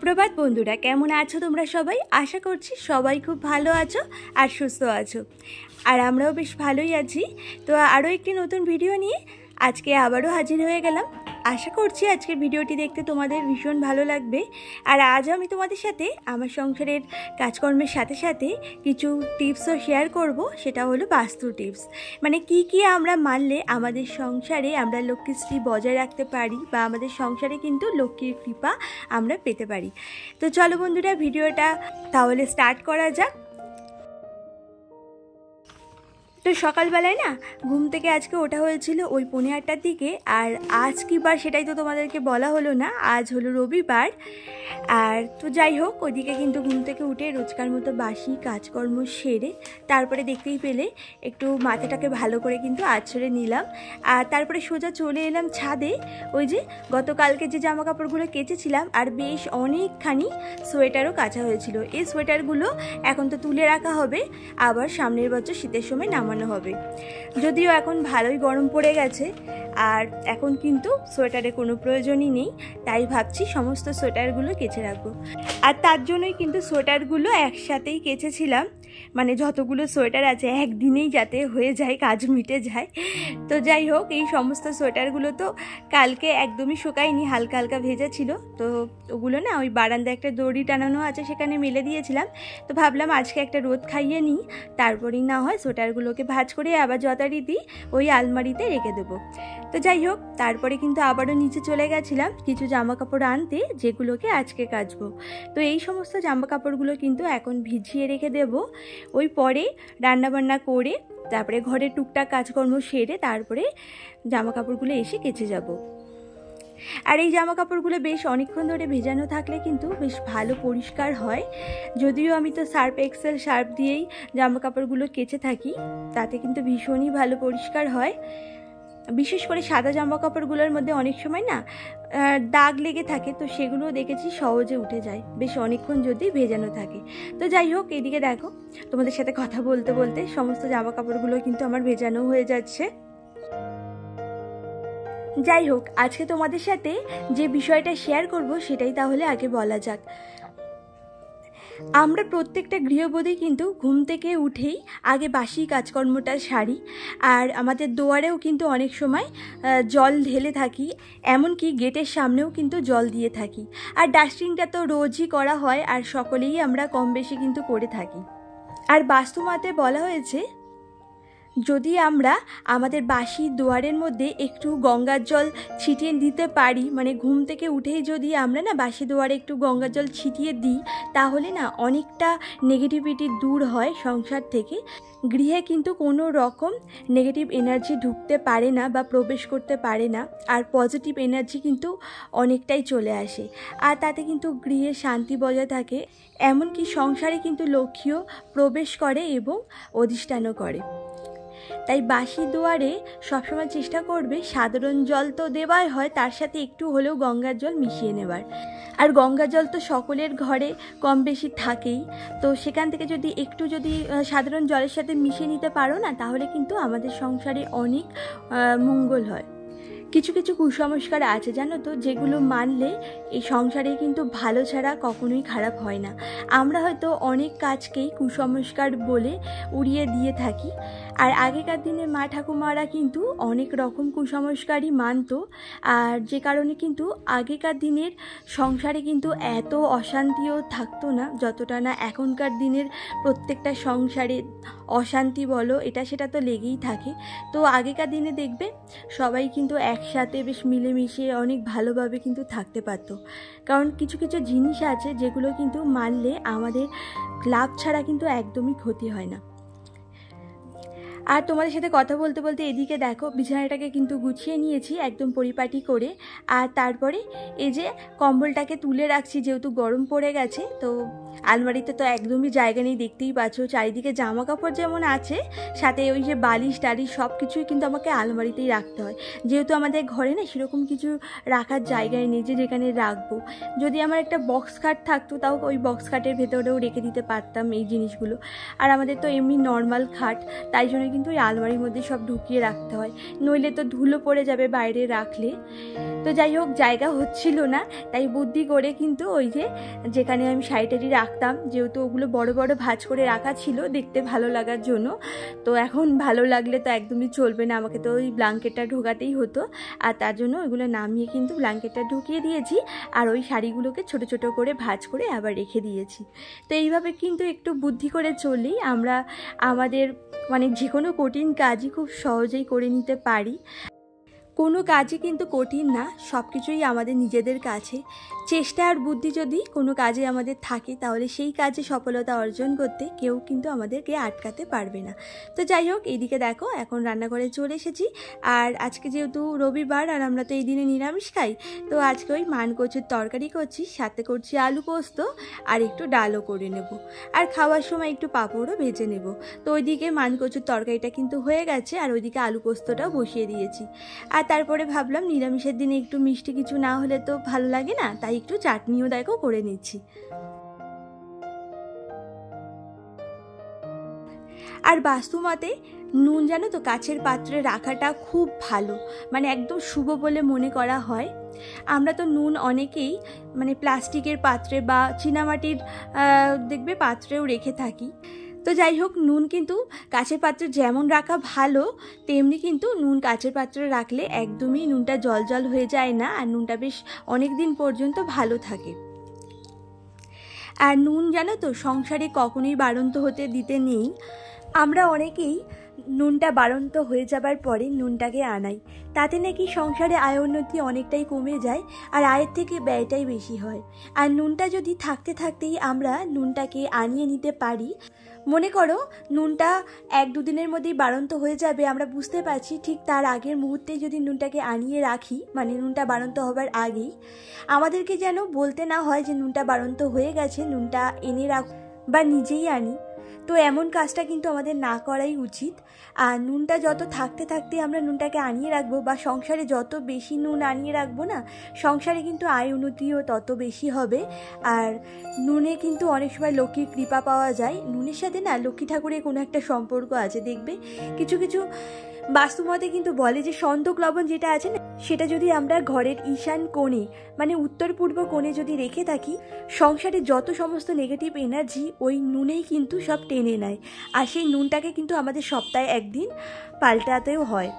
সুপ্রভাত বন্ধুরা, কেমন আছো তোমরা সবাই? আশা করছি সবাই খুব ভালো আছো আর সুস্থ আছো। আর আমরাও বেশ ভালোই আছি। তো আরও একটি নতুন ভিডিও নিয়ে আজকে আবারও হাজির হয়ে গেলাম। আশা করছি আজকের ভিডিওটি দেখতে তোমাদের ভীষণ ভালো লাগবে। আর আজ আমি তোমাদের সাথে আমার সংসারের কাজকর্মের সাথে সাথে কিছু টিপসও শেয়ার করব। সেটা হলো বাস্তু টিপস, মানে কি আমরা মানলে আমাদের সংসারে আমরা লক্ষ্মীশ্রী বজায় রাখতে পারি বা আমাদের সংসারে কিন্তু লক্ষ্মীর কৃপা আমরা পেতে পারি। তো চলো বন্ধুরা, ভিডিওটা তাহলে স্টার্ট করা যাক। তো সকালবেলায় না ঘুম থেকে আজকে ওঠা হয়েছিল ওই 8:30টার দিকে। আর আজ কী বার সেটাই তো তোমাদেরকে বলা হলো না, আজ হলো রবিবার। আর তো যাই হোক, ওইদিকে কিন্তু ঘুম থেকে উঠে রোজকার মতো বাসি কাজকর্ম সেরে তারপরে দেখতেই পেলে একটু মাথাটাকে ভালো করে কিন্তু আছড়ে নিলাম। আর তারপরে সোজা চলে এলাম ছাদে। ওই যে গতকালকে যে জামা কাপড়গুলো কেচেছিলাম আর বেশ অনেকখানি সোয়েটারও কাচা হয়েছিল, এই সোয়েটারগুলো এখন তো তুলে রাখা হবে, আবার সামনের বছর শীতের সময় নামানো হবে। যদিও এখন ভালোই গরম পড়ে গেছে আর এখন কিন্তু সোয়েটারের কোনো প্রয়োজনই নেই, তাই ভাবছি সমস্ত সোয়েটারগুলো কেচে রাখবো। আর তার জন্যই কিন্তু সোয়েটারগুলো একসাথেই কেচেছিলাম, মানে যতগুলো সোয়েটার আছে একদিনেই যাতে হয়ে যায়, কাজ মিটে যায়। তো যাই হোক, এই সমস্ত সোয়েটারগুলো তো কালকে একদমই শুকায়নি, হালকা হালকা ভেজা ছিল। তো ওগুলো না ওই বারান্দায় একটা দড়ি টানানো আছে, সেখানে মেলে দিয়েছিলাম। তো ভাবলাম আজকে একটা রোদ খাইয়ে নিই, তারপরেই না হয় সোয়েটারগুলোকে ভাঁজ করে আবার যথারীতি ওই আলমারিতে রেখে দেবো। তো যাই হোক, তারপরে কিন্তু আবারও নিচে চলে গেছিলাম কিছু জামা কাপড় আনতে, যেগুলোকে আজকে কাচবো। তো এই সমস্ত জামা কাপড়গুলো কিন্তু এখন ভিজিয়ে রেখে দেবো। ওই পরে রান্নাবান্না করে তারপরে ঘরের টুকটাক কাজকর্ম সেরে তারপরে জামা কাপড়গুলো এসে কেচে যাব। আর এই জামা কাপড়গুলো বেশ অনেকক্ষণ ধরে ভেজানো থাকলে কিন্তু বেশ ভালো পরিষ্কার হয়। যদিও আমি তো সার্ফ এক্সেল সার্ফ দিয়েই জামা কাপড়গুলো কেচে থাকি, তাতে কিন্তু ভীষণই ভালো পরিষ্কার হয়। বিশেষ করে সাদা জামা কাপড়গুলোর মধ্যে অনেক সময় না দাগ লেগে থাকে, তো সেগুলো দেখেছি সহজে উঠে যায় বেশ অনেকক্ষণ যদি ভেজানো থাকে। তো যাই হোক, এইদিকে দেখো তোমাদের সাথে কথা বলতে বলতে সমস্ত জামা কাপড়গুলো কিন্তু আমার ভেজানো হয়ে যাচ্ছে। যাই হোক, আজকে তোমাদের সাথে যে বিষয়টা শেয়ার করব সেটাই তাহলে আগে বলা যাক। আমরা প্রত্যেকটা গৃহবধূ কিন্তু ঘুম থেকে উঠেই আগে বাসি কাজকর্মটা সারি। আর আমাদের দুয়ারেও কিন্তু অনেক সময় জল ঢেলে থাকি, এমনকি গেটের সামনেও কিন্তু জল দিয়ে থাকি। আর ডাস্টিংটা তো রোজই করা হয় আর সকলেই আমরা কম বেশি কিন্তু করে থাকি। আর বাস্তুমতে বলা হয়েছে, যদি আমরা আমাদের বাসি দুয়ারের মধ্যে একটু গঙ্গার জল ছিটিয়ে দিতে পারি, মানে ঘুম থেকে উঠেই যদি আমরা না বাসি দুয়ারে একটু গঙ্গার জল ছিটিয়ে দিই, তাহলে না অনেকটা নেগেটিভিটি দূর হয় সংসার থেকে। গৃহে কিন্তু কোনো রকম নেগেটিভ এনার্জি ঢুকতে পারে না বা প্রবেশ করতে পারে না, আর পজিটিভ এনার্জি কিন্তু অনেকটাই চলে আসে। আর তাতে কিন্তু গৃহে শান্তি বজায় থাকে, এমনকি সংসারে কিন্তু লক্ষ্মীও প্রবেশ করে এবং অধিষ্ঠানও করে। তাই বাসি দুয়ারে সবসময় চেষ্টা করবে সাধারণ জল তো দেওয়াই হয়, তার সাথে একটু হলেও গঙ্গার জল মিশিয়ে নেবার। আর গঙ্গা জল তো সকলের ঘরে কম বেশি থাকেই, তো সেখান থেকে যদি একটু সাধারণ জলের সাথে মিশিয়ে নিতে পারো না, তাহলে কিন্তু আমাদের সংসারে অনেক মঙ্গল হয়। কিছু কিছু কুসংস্কার আছে জানো তো, যেগুলো মানলে এই সংসারে কিন্তু ভালো ছাড়া কখনোই খারাপ হয় না। আমরা হয়তো অনেক কাজকেই কুসংস্কার বলে উড়িয়ে দিয়ে থাকি। আর আগেকার দিনে মা ঠাকুমারা কিন্তু অনেক রকম কুসংস্কারই মানত, আর যে কারণে কিন্তু আগেকার দিনের সংসারে কিন্তু এত অশান্তিও থাকতো না, যতটা না এখনকার দিনের প্রত্যেকটা সংসারে অশান্তি বলো এটা সেটা তো লেগেই থাকে। তো আগেকার দিনে দেখবে সবাই কিন্তু একসাথে বেশ মিলেমিশে অনেক ভালোভাবে কিন্তু থাকতে পারতো, কারণ কিছু কিছু জিনিস আছে যেগুলো কিন্তু মানলে আমাদের লাভ ছাড়া কিন্তু একদমই ক্ষতি হয় না। আর তোমাদের সাথে কথা বলতে বলতে এদিকে দেখো বিছানাটাকে কিন্তু গুছিয়ে নিয়েছি একদম পরিপাটি করে। আর তারপরে এই যে কম্বলটাকে তুলে রাখছি, যেহেতু গরম পড়ে গেছে। তো আলমারিতে তো একদমই জায়গা নেই, দেখতেই পাচ্ছ চারিদিকে জামা কাপড় যেমন আছে, সাথে ওই যে বালিশ টালিশ সব কিছুই কিন্তু আমাকে আলমারিতেই রাখতে হয়, যেহেতু আমাদের ঘরে না সেরকম কিছু রাখার জায়গায় নেই যে যেখানে রাখবো। যদি আমার একটা বক্স খাট থাকতো তাও ওই বক্স খাটের ভেতরেও রেখে দিতে পারতাম এই জিনিসগুলো। আর আমাদের তো এমনি নর্মাল খাট, তাই জন্য কিন্তু ওই আলমারির মধ্যে সব ঢুকিয়ে রাখতে হয়, নইলে তো ধুলো পড়ে যাবে বাইরে রাখলে। তো যাই হোক, জায়গা হচ্ছিল না, তাই বুদ্ধি করে কিন্তু ওই যেখানে আমি শাড়ি রাখতাম, যেহেতু ওগুলো বড় বড় ভাঁজ করে রাখা ছিল দেখতে ভালো লাগার জন্য, তো এখন ভালো লাগলে তো একদমই চলবে না, আমাকে তো ওই ব্ল্যাঙ্কেটটা ঢোকাতেই হতো। আর তার জন্য ওইগুলো নামিয়ে কিন্তু ব্ল্যাঙ্কেটটা ঢুকিয়ে দিয়েছি, আর ওই শাড়িগুলোকে ছোট ছোট করে ভাঁজ করে আবার রেখে দিয়েছি। তো এইভাবে কিন্তু একটু বুদ্ধি করে চললেই আমরা আমাদের মানে যে কোনো কঠিন কাজই খুব সহজেই করে নিতে পারি। কোনো কাজই কিন্তু কঠিন না, সব কিছুই আমাদের নিজেদের কাছে। চেষ্টা আর বুদ্ধি যদি কোনো কাজে আমাদের থাকে, তাহলে সেই কাজে সফলতা অর্জন করতে কেউ কিন্তু আমাদেরকে আটকাতে পারবে না। তো যাই হোক, এইদিকে দেখো এখন রান্নাঘরে চলে এসেছি। আর আজকে যেহেতু রবিবার আর আমরা তো এই দিনে নিরামিষ খাই, তো আজকে ওই মান কচুর তরকারি করছি, সাথে করছি আলু পোস্ত আর একটু ডালও করে নেব, আর খাওয়ার সময় একটু পাঁপড়ও ভেজে নেব। তো ওইদিকে মান কচুর তরকারিটা কিন্তু হয়ে গেছে, আর ওইদিকে আলু পোস্তটাও বসিয়ে দিয়েছি। আর তারপরে ভাবলাম নিরামিষের দিনে একটু মিষ্টি কিছু না হলে তো ভালো লাগে না, তাই একটু চাটনিও দেখো করে নিচ্ছি। আর বাস্তুমতে নুন জানো তো কাচের পাত্রে রাখাটা খুব ভালো, মানে একদম শুভ বলে মনে করা হয়। আমরা তো নুন অনেকেই মানে প্লাস্টিকের পাত্রে বা চীনামাটির দেখবে পাত্রেও রেখে থাকি। তো যাই হোক, নুন কিন্তু কাচের পাত্রে যেমন রাখা ভালো, তেমনি কিন্তু নুন কাচের পাত্রে রাখলে একদমই নুনটা জল জল হয়ে যায় না, আর নুনটা বেশ অনেক দিন পর্যন্ত ভালো থাকে। আর নুন জানো তো সংসারে কখনোই বাড়ন্ত হতে দিতে নেই। আমরা অনেকেই নুনটা বাড়ন্ত হয়ে যাবার পরে নুনটাকে আনাই, তাতে নাকি সংসারে আয় উন্নতি অনেকটাই কমে যায়, আর আয়ের থেকে ব্যয়টাই বেশি হয়। আর নুনটা যদি থাকতে থাকতেই আমরা নুনটাকে আনিয়ে নিতে পারি, মনে করো নুনটা 1-2 দিনের মধ্যেই বাড়ন্ত হয়ে যাবে, আমরা বুঝতে পারছি, ঠিক তার আগের মুহূর্তেই যদি নুনটাকে আনিয়ে রাখি, মানে নুনটা বাড়ন্ত হবার আগেই, আমাদেরকে যেন বলতে না হয় যে নুনটা বাড়ন্ত হয়ে গেছে, নুনটা এনে রাখ বা নিজেই আনি। তো এমন কাজটা কিন্তু আমাদের না করাই উচিত। আর নুনটা যত থাকতে থাকতে আমরা নুনটাকে আনিয়ে রাখবো, বা সংসারে যত বেশি নুন আনিয়ে রাখবো না, সংসারে কিন্তু আয় উন্নতিও তত বেশি হবে। আর নুনে কিন্তু অনেক সময় লক্ষ্মীর কৃপা পাওয়া যায়। নুনের সাথে না লক্ষ্মী ঠাকুরের কোনো একটা সম্পর্ক আছে, দেখবে কিছু কিছু বাস্তুমতে কিন্তু বলে যে সন্তক লবণ যেটা আছে না, সেটা যদি আমরা ঘরের ঈশান কোণে মানে উত্তর পূর্ব কোণে যদি রেখে থাকি, সংসারে যত সমস্ত নেগেটিভ এনার্জি ওই নুনেই কিন্তু সব টেনে নেয়। আর সেই নুনটাকে কিন্তু আমাদের সপ্তাহে 1 দিন পাল্টাতেও হয়।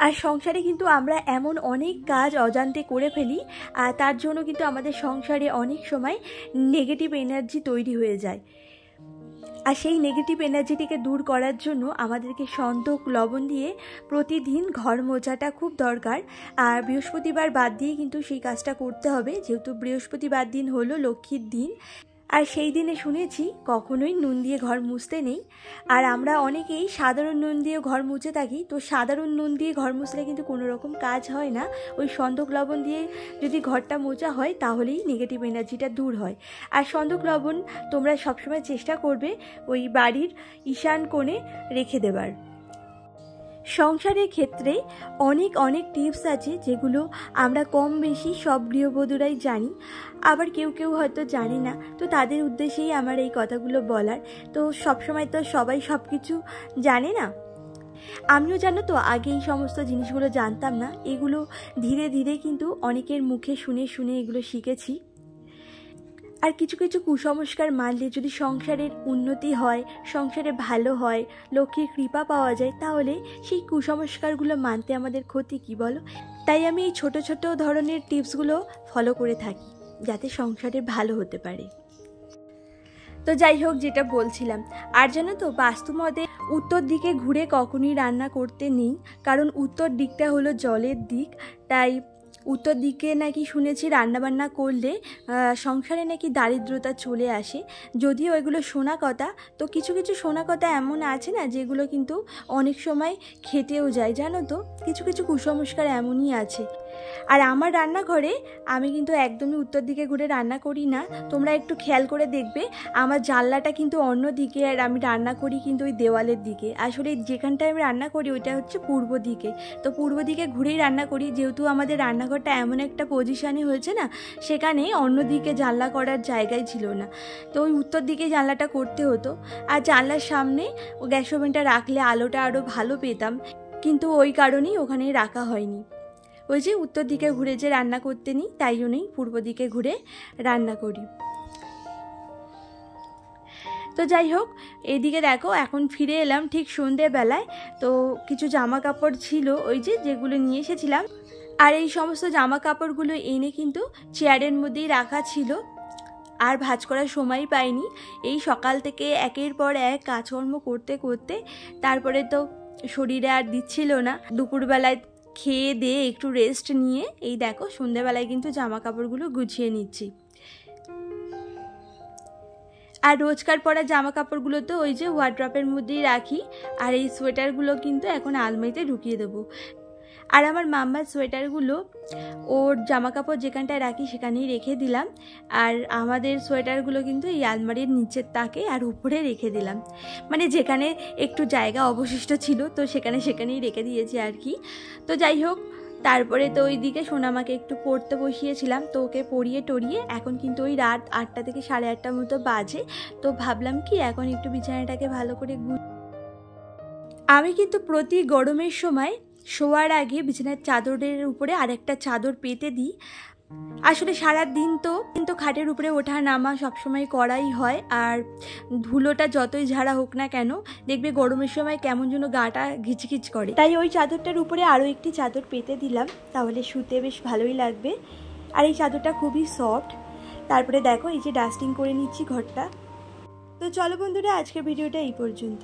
আর সংসারে কিন্তু আমরা এমন অনেক কাজ অজান্তে করে ফেলি, আর তার জন্য কিন্তু আমাদের সংসারে অনেক সময় নেগেটিভ এনার্জি তৈরি হয়ে যায়। আর সেই নেগেটিভ এনার্জিটিকে দূর করার জন্য আমাদেরকে সন্তক লবণ দিয়ে প্রতিদিন ঘর মোছাটা খুব দরকার। আর বৃহস্পতিবার বাদ দিয়ে কিন্তু সেই কাজটা করতে হবে, যেহেতু বৃহস্পতিবার দিন হলো লক্ষ্মীর দিন। আর সেই দিনে শুনেছি কখনোই নুন দিয়ে ঘর মুছতে নেই। আর আমরা অনেকেই সাধারণ নুন দিয়ে ঘর মুছে থাকি, তো সাধারণ নুন দিয়ে ঘর মুছলে কিন্তু কোনো রকম কাজ হয় না। ওই সন্তক লবণ দিয়ে যদি ঘরটা মোছা হয়, তাহলেই নেগেটিভ এনার্জিটা দূর হয়। আর সন্তক লবণ তোমরা সবসময় চেষ্টা করবে ওই বাড়ির ঈশান কোণে রেখে দেবার। সংসারের ক্ষেত্রে অনেক অনেক টিপস আছে, যেগুলো আমরা কম বেশি সব গৃহবধূরাই জানি, আবার কেউ কেউ হয়তো জানে না। তো তাদের উদ্দেশ্যেই আমার এই কথাগুলো বলার। তো সবসময় তো সবাই সব কিছু জানে না। আমিও জানো তো আগে এই সমস্ত জিনিসগুলো জানতাম না, এগুলো ধীরে ধীরে কিন্তু অনেকের মুখে শুনে শুনে এগুলো শিখেছি। আর কিছু কিছু কুসংস্কার মানলে যদি সংসারের উন্নতি হয়, সংসারে ভালো হয়, লক্ষ্মীর কৃপা পাওয়া যায়, তাহলে সেই কুসংস্কারগুলো মানতে আমাদের ক্ষতি কি বলো? তাই আমি এই ছোট ছোট ধরনের টিপসগুলো ফলো করে থাকি, যাতে সংসারে ভালো হতে পারে। তো যাই হোক, যেটা বলছিলাম, আর জানো তো বাস্তুমতে উত্তর দিকে ঘুরে কখনই রান্না করতে নেই, কারণ উত্তর দিকটা হলো জলের দিক। তাই উত্তর দিকে নাকি শুনেছি রান্নাবান্না করলে সংসারে নাকি দারিদ্রতা চলে আসে। যদিও এগুলো শোনা কথা, তো কিছু কিছু শোনা কথা এমন আছে না, যেগুলো কিন্তু অনেক সময় খেটেও যায়। জানো তো কিছু কিছু কুসংস্কার এমনই আছে। আর আমার রান্নাঘরে আমি কিন্তু একদমই উত্তর দিকে ঘুরে রান্না করি না। তোমরা একটু খেয়াল করে দেখবে আমার জানলাটা কিন্তু অন্য দিকে, আর আমি রান্না করি কিন্তু ওই দেওয়ালের দিকে। আসলে যেখানটায় আমি রান্না করি ওইটা হচ্ছে পূর্ব দিকে, তো পূর্ব দিকে ঘুরেই রান্না করি। যেহেতু আমাদের রান্নাঘরটা এমন একটা পজিশানে হয়েছে না, সেখানে অন্য দিকে জানলা করার জায়গায় ছিল না, তো ওই উত্তর দিকে জানলাটা করতে হতো। আর জানলার সামনে ও গ্যাস ওভেনটা রাখলে আলোটা আরও ভালো পেতাম, কিন্তু ওই কারণেই ওখানে রাখা হয়নি। ওই যে উত্তর দিকে ঘুরে যে রান্না করতে নিই, তাই জন্যই পূর্ব দিকে ঘুরে রান্না করি। তো যাই হোক, এইদিকে দেখো এখন ফিরে এলাম ঠিক সন্ধ্যেবেলায়। তো কিছু জামা কাপড় ছিল ওই যেগুলো নিয়ে এসেছিলাম, আর এই সমস্ত জামা কাপড়গুলো এনে কিন্তু চেয়ারের মধ্যেই রাখা ছিল, আর ভাঁজ করার সময় পাইনি। এই সকাল থেকে একের পর এক কাজকর্ম করতে করতে তারপরে তো শরীরে আর দিচ্ছিল না। দুপুরবেলায় খেয়ে দিয়ে একটু রেস্ট নিয়ে এই দেখো সন্ধ্যেবেলায় কিন্তু জামা কাপড়গুলো গুছিয়ে নিচ্ছি। আর রোজকার পরা জামা কাপড়গুলো তো ওই যে ওয়ার্ড্রপের মধ্যেই রাখি, আর এই সোয়েটারগুলো কিন্তু এখন আলমারিতে ঢুকিয়ে দেবো। আর আমার মাম্মার সোয়েটারগুলো ওর জামা কাপড় যেখানটায় রাখি সেখানেই রেখে দিলাম, আর আমাদের সোয়েটারগুলো কিন্তু এই আলমারির নিচের তাকে আর উপরে রেখে দিলাম, মানে যেখানে একটু জায়গা অবশিষ্ট ছিল তো সেখানেই রেখে দিয়েছি আর কি। তো যাই হোক, তারপরে তো ওই দিকে সোনামাকে একটু পড়তে বসিয়েছিলাম, তো ওকে পড়িয়ে টড়িয়ে এখন কিন্তু ওই রাত 8টা থেকে 8:30টার মতো বাজে। তো ভাবলাম কি এখন একটু বিছানাটাকে ভালো করে আমি কিন্তু প্রতি গরমের সময় শোয়ার আগে বিছানার চাদরের উপরে আরেকটা চাদর পেতে দিই। আসলে সারা দিন তো কিন্তু খাটের উপরে ওঠা নামা সবসময় করাই হয়, আর ধুলোটা যতই ঝাড়া হোক না কেন দেখবে গরমের সময় কেমন যেন গাটা ঘিচঘিচ করে, তাই ওই চাদরটার উপরে আরও একটি চাদর পেতে দিলাম, তাহলে শুতে বেশ ভালোই লাগবে। আর এই চাদরটা খুবই সফট। তারপরে দেখো এই যে ডাস্টিং করে নিচ্ছি ঘরটা। তো চলো বন্ধুরা, আজকের ভিডিওটা এই পর্যন্ত।